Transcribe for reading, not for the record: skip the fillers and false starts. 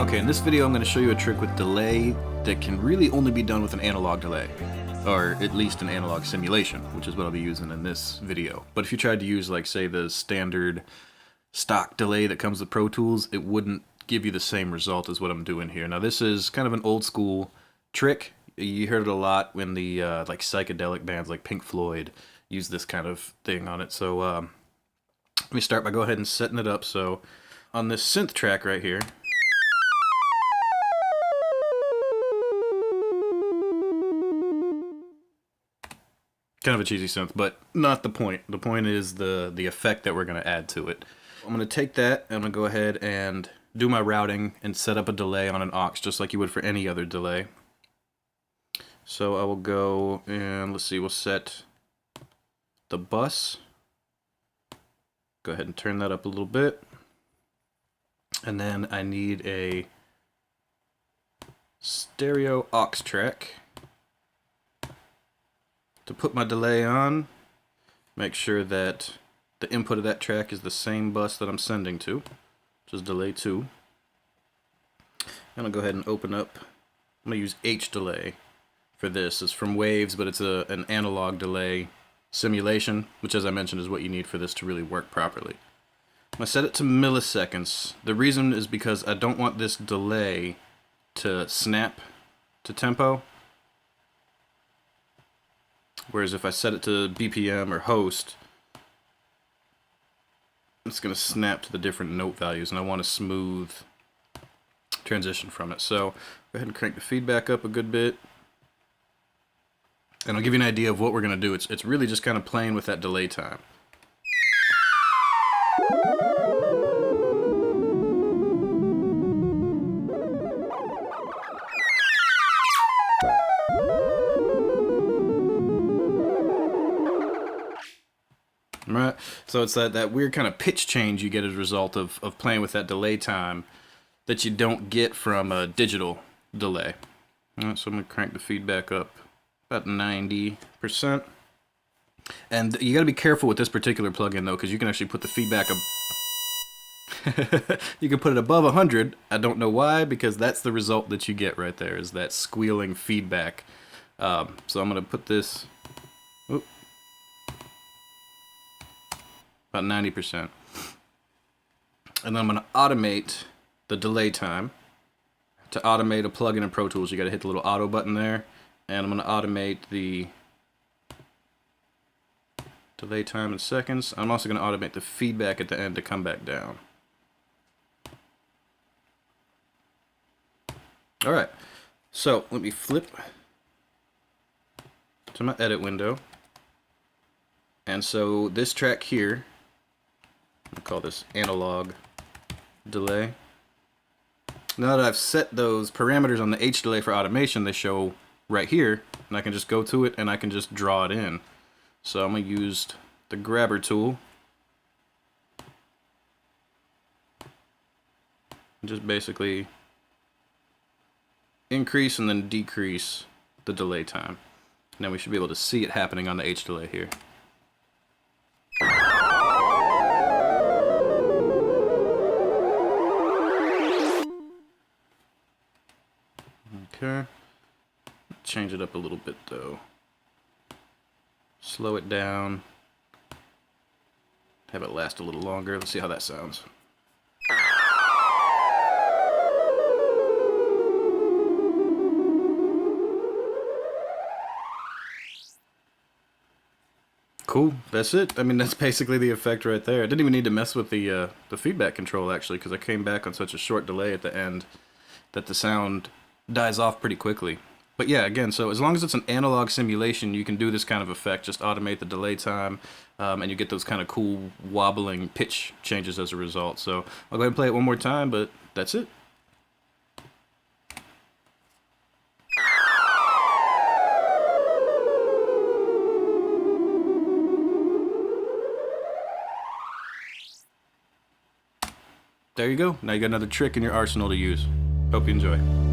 Okay, in this video I'm going to show you a trick with delay that can really only be done with an analog delay, or at least an analog simulation, which is what I'll be using in this video. But if you tried to use, like, say, the standard stock delay that comes with Pro Tools, it wouldn't give you the same result as what I'm doing here. Now this is kind of an old school trick. You heard it a lot when the like psychedelic bands like Pink Floyd use this kind of thing on it. So let me start by go ahead and setting it up. So on this synth track right here, kind of a cheesy synth, but not the point. The point is the effect that we're going to add to it. I'm going to take that and I'm going to go ahead and do my routing and set up a delay on an aux just like you would for any other delay. So I will go and let's see, we'll set the bus. Go ahead and turn that up a little bit. And then I need a stereo aux track to put my delay on. Make sure that the input of that track is the same bus that I'm sending to, which is delay 2. And I'll go ahead and open up. I'm going to use H delay for this. It's from Waves, but it's an analog delay simulation, which, as I mentioned, is what you need for this to really work properly. I'm going to set it to milliseconds. The reason is because I don't want this delay to snap to tempo. Whereas if I set it to BPM or host, it's going to snap to the different note values, and I want a smooth transition from it. So go ahead and crank the feedback up a good bit. And I'll give you an idea of what we're going to do. It's really just kind of playing with that delay time. Right, so it's that weird kind of pitch change you get as a result of playing with that delay time that you don't get from a digital delay. All right, so I'm going to crank the feedback up about 90%. And you got to be careful with this particular plugin though, because you can actually put the feedback up. You can put it above 100. I don't know why, because that's the result that you get right there, is that squealing feedback. So I'm going to put this about 90%. And then I'm going to automate the delay time. To automate a plugin in Pro Tools, you got to hit the little auto button there. And I'm going to automate the delay time in seconds. I'm also going to automate the feedback at the end to come back down. Alright, so let me flip to my edit window. And so this track here, I'll call this analog delay. Now that I've set those parameters on the H delay for automation, they show right here, and I can just go to it and I can just draw it in. So I'm going to use the grabber tool and just basically increase and then decrease the delay time. Now we should be able to see it happening on the H delay here. Okay, change it up a little bit though. Slow it down. Have it last a little longer. Let's see how that sounds. Cool, that's it. I mean, that's basically the effect right there. I didn't even need to mess with the feedback control actually, because I came back on such a short delay at the end that the sound dies off pretty quickly. But yeah, again, so as long as it's an analog simulation, you can do this kind of effect. Just automate the delay time, and you get those kind of cool wobbling pitch changes as a result. So I'll go ahead and play it one more time, but that's it. There you go. Now you got another trick in your arsenal to use. Hope you enjoy.